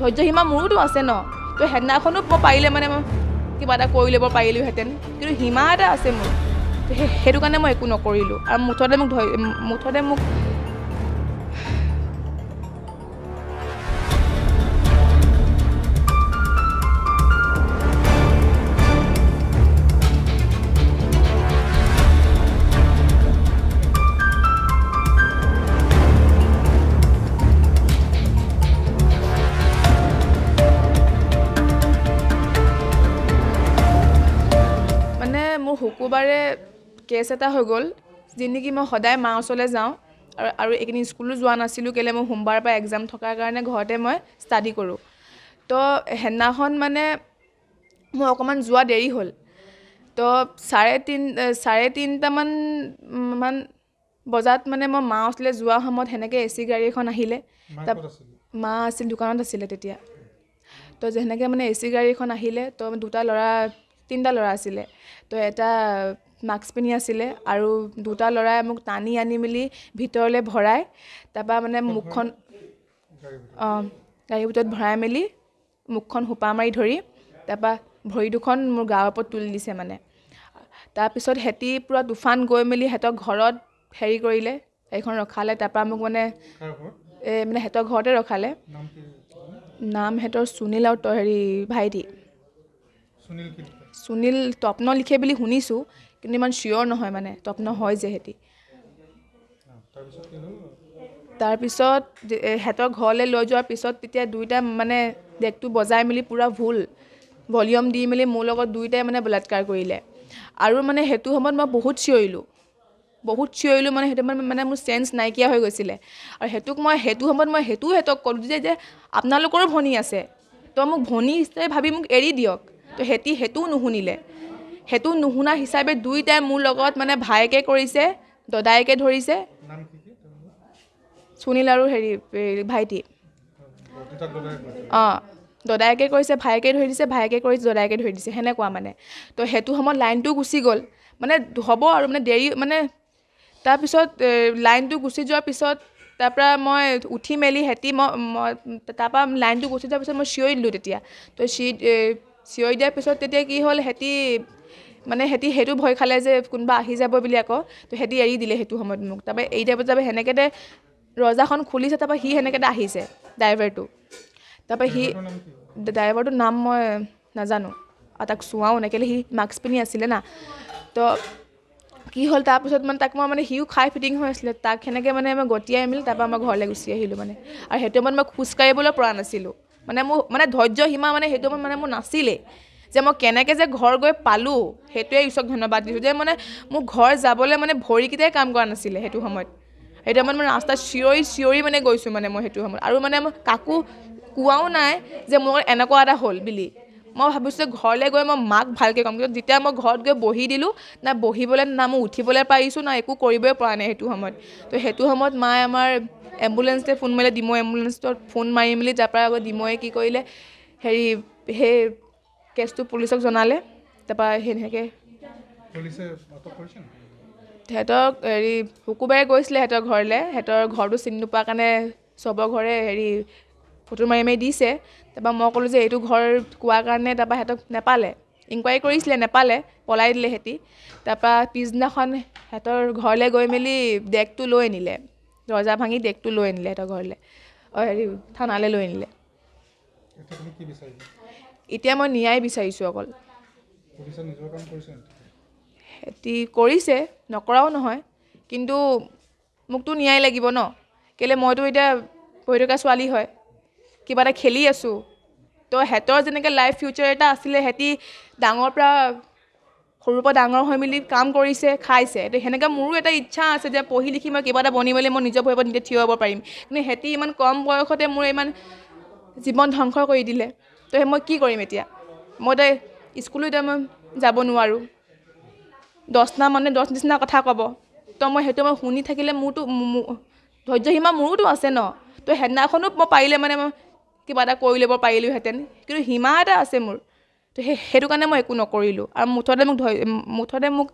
ধৈৰ্য সীমা মোৰোতো আছে ন তো সেইদিনাখনো মই পাৰিলে মানে মই কিবা এটা কৰি ল'ব পাৰিলোহেঁতেন কিন্তু সীমা এটা আছে মোৰ সেইটো কাৰণে মই একো নকৰিলোঁ আৰু মুঠতে মোক মোৰ শুকুৰবাৰে কেছ এটা হৈ গ'ল যি নেকি মই সদায় মাৰ ওচৰলৈ যাওঁ আৰু এইখিনি স্কুলো যোৱা নাছিলোঁ কেলৈ মই সোমবাৰৰ পৰা এক্সাম থকাৰ কাৰণে ঘৰতে মই ষ্টাডি কৰোঁ তো সেইদিনাখন মানে মোৰ অকণমান যোৱা দেৰি হ'ল তো 3:30মান বজাত মানে মই মাৰ ওচৰলৈ যোৱা সময়ত সেনেকৈ AC গাড়ী এখন আহিলে মা আছিল দোকানত আছিলে তেতিয়া তো যেনেকৈ মানে AC গাড়ী এখন আহিলে তো তিনিটা ল'ৰা আছিলে তো এটা মাস্ক পিন্ধি আছিলে আৰু দুটা ল'ৰাই মোক টানি আনি মেলি ভিতৰলৈ ভৰাই তাৰপৰা মানে মুখখন গাড়ীৰ ভিতৰত ভৰাই মেলি মুখখন সোপা মাৰি ধৰি তাৰপৰা ভৰি দুখন মোৰ গাৰ ওপৰত তুলি দিছে মানে তাৰপিছত হেতি পূৰা তুফান গৈ মেলি সিহঁতৰ ঘৰত হেৰি কৰিলে গাড়ীখন ৰখালে তাৰপৰা মোক মানে সিহঁতৰ ঘৰতে ৰখালে নাম সিহঁতৰ সুনীল আৰু ভাইটি সুনীল তপ্ন লিখে বুলি শুনিছোঁ কিন্তু ইমান চিয়'ৰ নহয় মানে তপ্ন হয় যে হেতি তাৰপিছত সিহঁতৰ ঘৰলৈ লৈ যোৱাৰ পিছত তেতিয়া দুইটা মানে ডেকটো বজাই মেলি পূৰা ভলিউম দি মেলি মোৰ লগত দুইটাই মানে বলাৎকাৰ কৰিলে আৰু মানে সেইটো সময়ত মই বহুত চিঞৰিলোঁ মানে সেইটো মানে মোৰ চেঞ্চ নাইকিয়া হৈ গৈছিলে আৰু সেইটো সময়ত মই সিহঁতক ক'লোঁ যে আপোনালোকৰো ভনী আছে তো মোক ভনী হিচাপে ভাবি মোক এৰি দিয়ক তো সেইটোও নুশুনিলে সেইটো নুশুনা হিচাপে দুইটাই মোৰ লগত মানে ভায়েকে কৰিছে দদায়েকে ধৰিছে সুনীল আৰু ভাইটি দদায়েকে কৰিছে ভায়েকে ধৰি দিছে ভায়েকে কৰিছে দদায়েকে ধৰি দিছে সেনেকুৱা মানে তো সেইটো সময়ত লাইনটো গুচি গ'ল মানে হ'ব আৰু মানে দেৰি মানে তাৰপিছত লাইনটো গুচি যোৱাৰ পিছত তাৰপৰা মই উঠি মেলি মই তাৰপৰা লাইনটো গুচি যোৱাৰ পিছত মই চিঞৰি দিলোঁ তেতিয়া তো চিঞৰি দিয়াৰ পিছত তেতিয়া কি হ'ল সিহঁতি সেইটো ভয় খালে যে কোনোবা আহি যাব বুলি আকৌ তো সিহঁতি এৰি দিলে সেইটো সময়ত মোক তাৰপৰা এৰি দিয়াৰ পিছত সেনেকৈ দৰজাখন খুলিছে তাৰপৰা সি সেনেকৈ আহিছে ড্ৰাইভাৰটো তাৰপৰা ড্ৰাইভাৰটোৰ নাম মই নাজানো আৰু তাক চোৱাও নাই কেলৈ সি মাস্ক পিন্ধি আছিলে না তো কি হ'ল তাৰপিছত মানে তাক মই সিও খাই ফিটিং হৈ আছিলে তাক সেনেকৈ মানে মই গতিয়াই মেলি তাৰপৰা মই ঘৰলৈ গুচি আহিলোঁ মানে আৰু সেইটো সময়ত মই খোজকাঢ়িবলৈ পৰা নাছিলোঁ মানে মোৰ মানে ধৈৰ্য সীমা মানে সেইটো সময়ত মানে মোৰ নাছিলেই যে মই কেনেকৈ যে ঘৰ গৈ পালোঁ সেইটোৱে ঈশ্বৰক ধন্যবাদ দিছোঁ যে মানে মোৰ ঘৰ যাবলৈ মানে ভৰিকেইটাই কাম কৰা নাছিলে সেইটো সময়ত মানে ৰাস্তাত চিঞৰি মানে গৈছোঁ মানে মই সেইটো সময়ত আৰু মানে মই কাকো কোৱাও নাই যে মোৰ এনেকুৱা এটা হ'ল বুলি মই ভাবিছোঁ ঘৰলৈ গৈ মই মাক ভালকৈ ক'ম কিন্তু যেতিয়া মই ঘৰত গৈ বহি দিলোঁ না বহিবলৈ না মই উঠিবলৈ পাৰিছোঁ না একো কৰিবই পৰা নাই সেইটো সময়ত তো সেইটো সময়ত মায়ে আমাৰ এম্বুলেঞ্চতে ফোন মাৰিলে ডিমৌ এম্বুলেঞ্চত ফোন মাৰি মেলি তাৰপৰা আকৌ ডিমৌয়ে কি কৰিলে সেই কেছটো পুলিচক জনালে তাৰপৰা সেনেকৈ সিহঁতক শুকুৰবাৰে গৈছিলে সিহঁতৰ ঘৰলৈ সিহঁতৰ ঘৰটো চিনি নোপোৱাৰ কাৰণে চবৰ ঘৰে ফটো মাৰি দিছে তাৰপৰা মই ক'লোঁ যে এইটো ঘৰ কোৱাৰ কাৰণে তাৰপৰা সিহঁতক নেপালে ইনকুৱাৰী কৰিছিলে নেপালে পলাই দিলে সিহঁতি তাৰপৰা পিছদিনাখন সিহঁতৰ ঘৰলৈ গৈ মেলি ডেকটো লৈ আনিলে দৰ্জা ভাঙি ডেকটো লৈ আনিলে সিহঁতৰ ঘৰলৈ থানালৈ লৈ আনিলে এতিয়া মই ন্যায় বিচাৰিছোঁ অকল সিহঁতি কৰিছে নকৰাও নহয় কিন্তু মোকতো ন্যায় লাগিব ন কেলৈ মইতো এতিয়া পঢ়ি থকা ছোৱালী হয় কিবা এটা খেলি আছোঁ তো সিহঁতৰ যেনেকৈ লাইফ ফিউচাৰ এটা আছিলে সিহঁতি ডাঙৰ পৰা সৰুৰ পৰা ডাঙৰ হৈ মেলি কাম কৰিছে খাইছে তো সেনেকৈ মোৰো এটা ইচ্ছা আছে যে পঢ়ি লিখি মই কিবা এটা বনি মেলি মই নিজৰ ভৰিত নিজে থিয় হ'ব পাৰিম কিন্তু সিহঁতি ইমান কম বয়সতে মোৰ ইমান জীৱন ধ্বংস কৰি দিলে তো মই কি কৰিম এতিয়া মই এতিয়া স্কুলো এতিয়া মই যাব নোৱাৰোঁ 10টা মানে 10 নিচিনা কথা ক'ব তো মই সেইটো মই শুনি থাকিলে মোৰতো ধৈৰ্য সীমা মোৰোতো আছে ন তো সেইদিনাখনো মই পাৰিলে মানে মই কিবা এটা কৰি ল'ব পাৰিলোহেঁতেন কিন্তু সীমা এটা আছে মোৰ তো সেইটো কাৰণে মই একো নকৰিলোঁ আৰু মুঠতে মোক